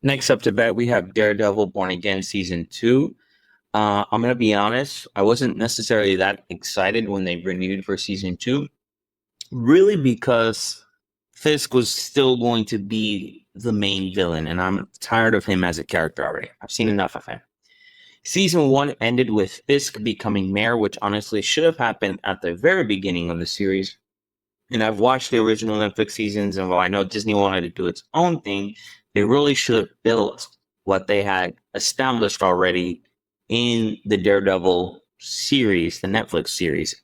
Next up to bat, we have Daredevil Born Again Season 2. I'm going to be honest, I wasn't necessarily that excited when they renewed for Season 2, really because Fisk was still going to be the main villain, and I'm tired of him as a character already. I've seen enough of him. Season 1 ended with Fisk becoming mayor, which honestly should have happened at the very beginning of the series. And I've watched the original Netflix seasons, and while I know Disney wanted to do its own thing, they really should have built what they had established already in the Daredevil series, the Netflix series.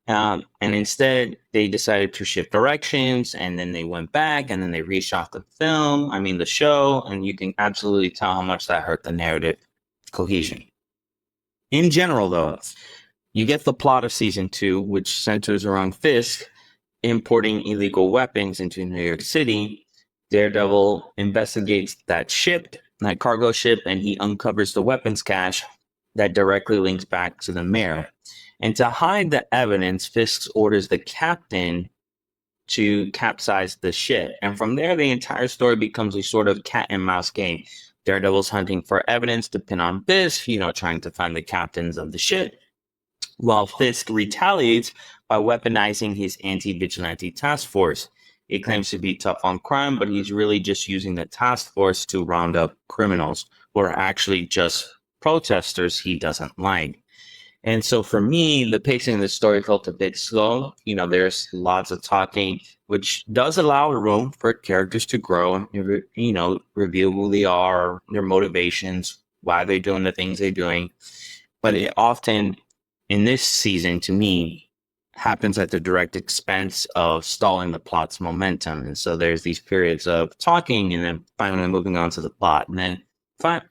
And instead, they decided to shift directions, and then they went back, and then they reshot the show, and you can absolutely tell how much that hurt the narrative cohesion. In general, though, you get the plot of season 2, which centers around Fisk importing illegal weapons into New York City. Daredevil investigates that cargo ship, and he uncovers the weapons cache that directly links back to the mayor. And to hide the evidence, Fisk orders the captain to capsize the ship. And from there, the entire story becomes a sort of cat and mouse game. Daredevil's hunting for evidence to pin on Fisk, trying to find the captains of the ship, while Fisk retaliates by weaponizing his Anti-Vigilante Task Force. He claims to be tough on crime, but he's really just using the task force to round up criminals who are actually just protesters he doesn't like. And so for me, the pacing of the story felt a bit slow. There's lots of talking, which does allow room for characters to grow and, reveal who they are, their motivations, why they're doing the things they're doing. But it often, in this season, to me, happens at the direct expense of stalling the plot's momentum. And so there's these periods of talking and then finally moving on to the plot, and then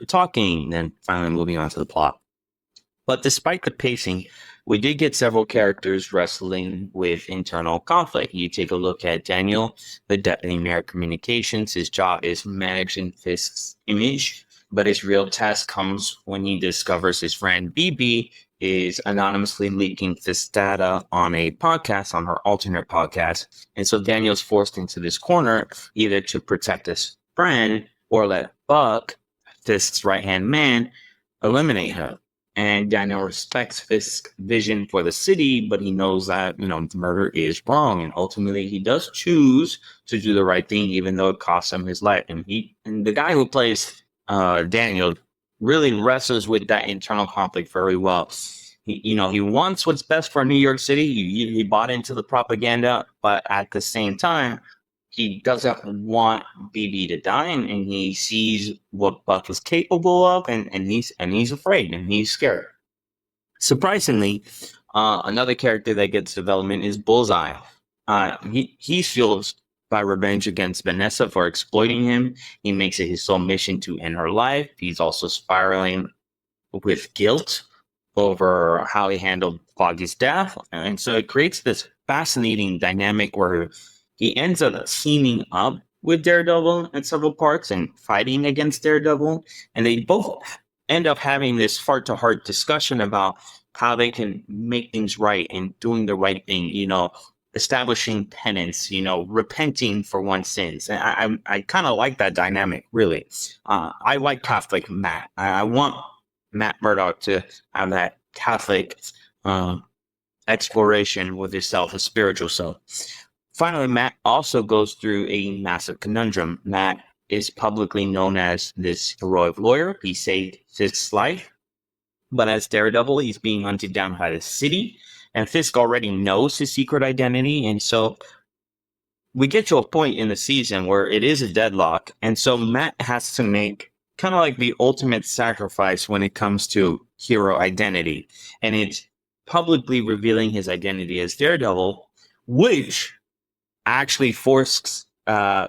talking, then finally moving on to the plot. But despite the pacing, we did get several characters wrestling with internal conflict. You take a look at Daniel, the deputy mayor of communications. His job is managing Fisk's image, but his real test comes when he discovers his friend BB is anonymously leaking Fisk's data on a podcast, on her alternate podcast. And so Daniel's forced into this corner either to protect his friend or let Buck, Fisk's right-hand man, eliminate her. And Daniel respects Fisk's vision for the city, but he knows that, murder is wrong. And ultimately, he does choose to do the right thing, even though it costs him his life. And the guy who plays Daniel really wrestles with that internal conflict very well. He wants what's best for New York City. He bought into the propaganda, but at the same time, he doesn't want BB to die, and he sees what Buck is capable of, and he's afraid and he's scared. Surprisingly, another character that gets development is Bullseye. He feels by revenge against Vanessa for exploiting him. He makes it his sole mission to end her life. He's also spiraling with guilt over how he handled Foggy's death, and so it creates this fascinating dynamic where he ends up teaming up with Daredevil in several parts and fighting against Daredevil. And they both end up having this heart-to-heart discussion about how they can make things right and doing the right thing, establishing penance, repenting for one's sins. And I kind of like that dynamic, really. I like Catholic Matt. I want Matt Murdock to have that Catholic exploration with himself, a spiritual self. Finally, Matt also goes through a massive conundrum. Matt is publicly known as this heroic lawyer. He saved Fisk's life. But as Daredevil, he's being hunted down by the city. And Fisk already knows his secret identity. And so we get to a point in the season where it is a deadlock. And so Matt has to make kind of like the ultimate sacrifice when it comes to hero identity. And it's publicly revealing his identity as Daredevil, which actually forced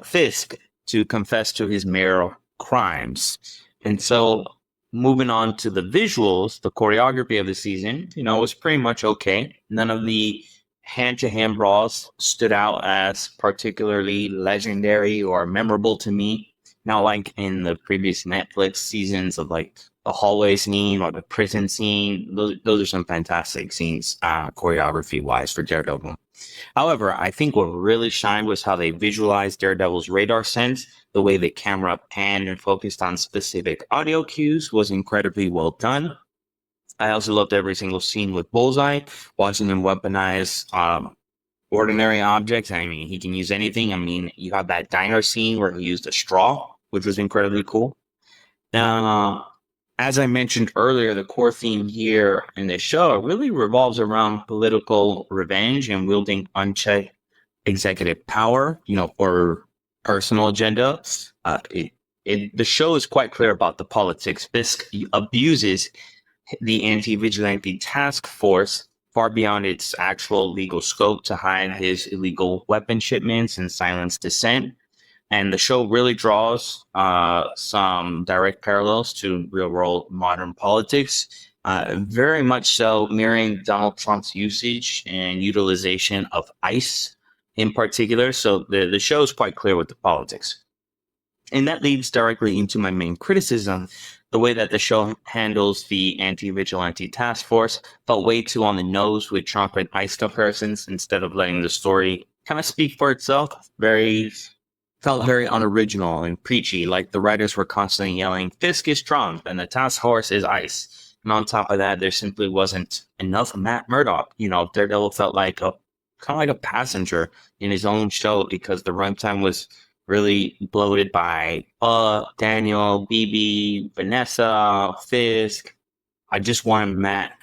Fisk to confess to his mayoral crimes. And so moving on to the visuals, the choreography of the season, was pretty much okay. None of the hand-to-hand brawls stood out as particularly legendary or memorable to me. Not like in the previous Netflix seasons of like the hallway scene or the prison scene. Those are some fantastic scenes, choreography wise for Daredevil. However, I think what really shined was how they visualized Daredevil's radar sense. The way the camera panned and focused on specific audio cues was incredibly well done. I also loved every single scene with Bullseye, watching him weaponize ordinary objects. I mean, he can use anything. I mean, you have that diner scene where he used a straw, which was incredibly cool. Now, as I mentioned earlier, the core theme here in this show really revolves around political revenge and wielding unchecked executive power, for personal agenda. The show is quite clear about the politics. Fisk abuses the Anti-Vigilante Task Force far beyond its actual legal scope to hide his illegal weapon shipments and silence dissent. And the show really draws some direct parallels to real-world modern politics, very much so mirroring Donald Trump's usage and utilization of ICE in particular. So the show is quite clear with the politics. And that leads directly into my main criticism. The way that the show handles the Anti-Vigilante Task Force felt way too on the nose with Trump and ICE comparisons instead of letting the story kind of speak for itself. Felt very unoriginal and preachy, like the writers were constantly yelling, Fisk is Trump and the task force is ICE. And on top of that, there simply wasn't enough Matt Murdock. Daredevil felt like kind of like a passenger in his own show because the runtime was really bloated by Daniel, BB, Vanessa, Fisk. I just wanted Matt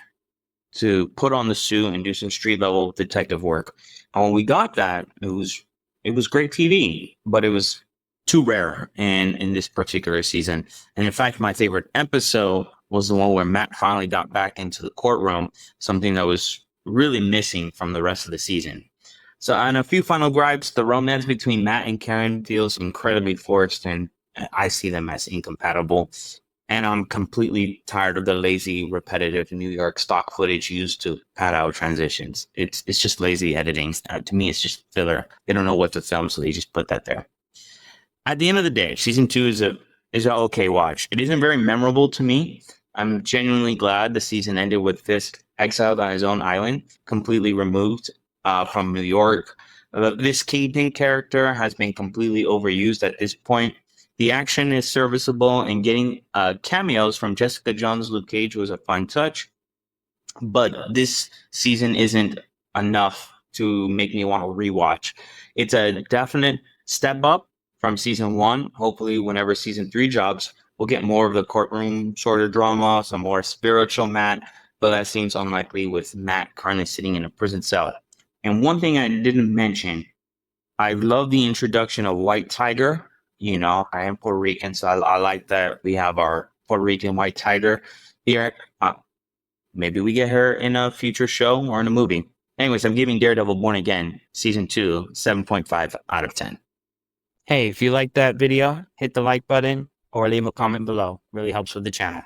to put on the suit and do some street level detective work. And when we got that, it was great TV, but it was too rare in this particular season. And in fact, my favorite episode was the one where Matt finally got back into the courtroom, something that was really missing from the rest of the season. So, and a few final gripes, the romance between Matt and Karen feels incredibly forced, and I see them as incompatible. And I'm completely tired of the lazy, repetitive New York stock footage used to pad out transitions. It's just lazy editing. To me, it's just filler. They don't know what to film, so they just put that there. At the end of the day, season 2 is an okay watch. It isn't very memorable to me. I'm genuinely glad the season ended with Fisk exiled on his own island, completely removed from New York. This Kingpin character has been completely overused at this point. The action is serviceable, and getting cameos from Jessica Jones, Luke Cage was a fun touch. But this season isn't enough to make me want to rewatch. It's a definite step up from season 1. Hopefully, whenever season 3 drops, we'll get more of the courtroom sort of drama, some more spiritual Matt. But that seems unlikely with Matt currently sitting in a prison cell. And one thing I didn't mention, I love the introduction of White Tiger. I am Puerto Rican, so I like that we have our Puerto Rican White Tiger here. Maybe we get her in a future show or in a movie. Anyways, I'm giving Daredevil Born Again season 2 7.5 out of 10. Hey, if you liked that video, hit the like button or leave a comment below. Really helps with the channel.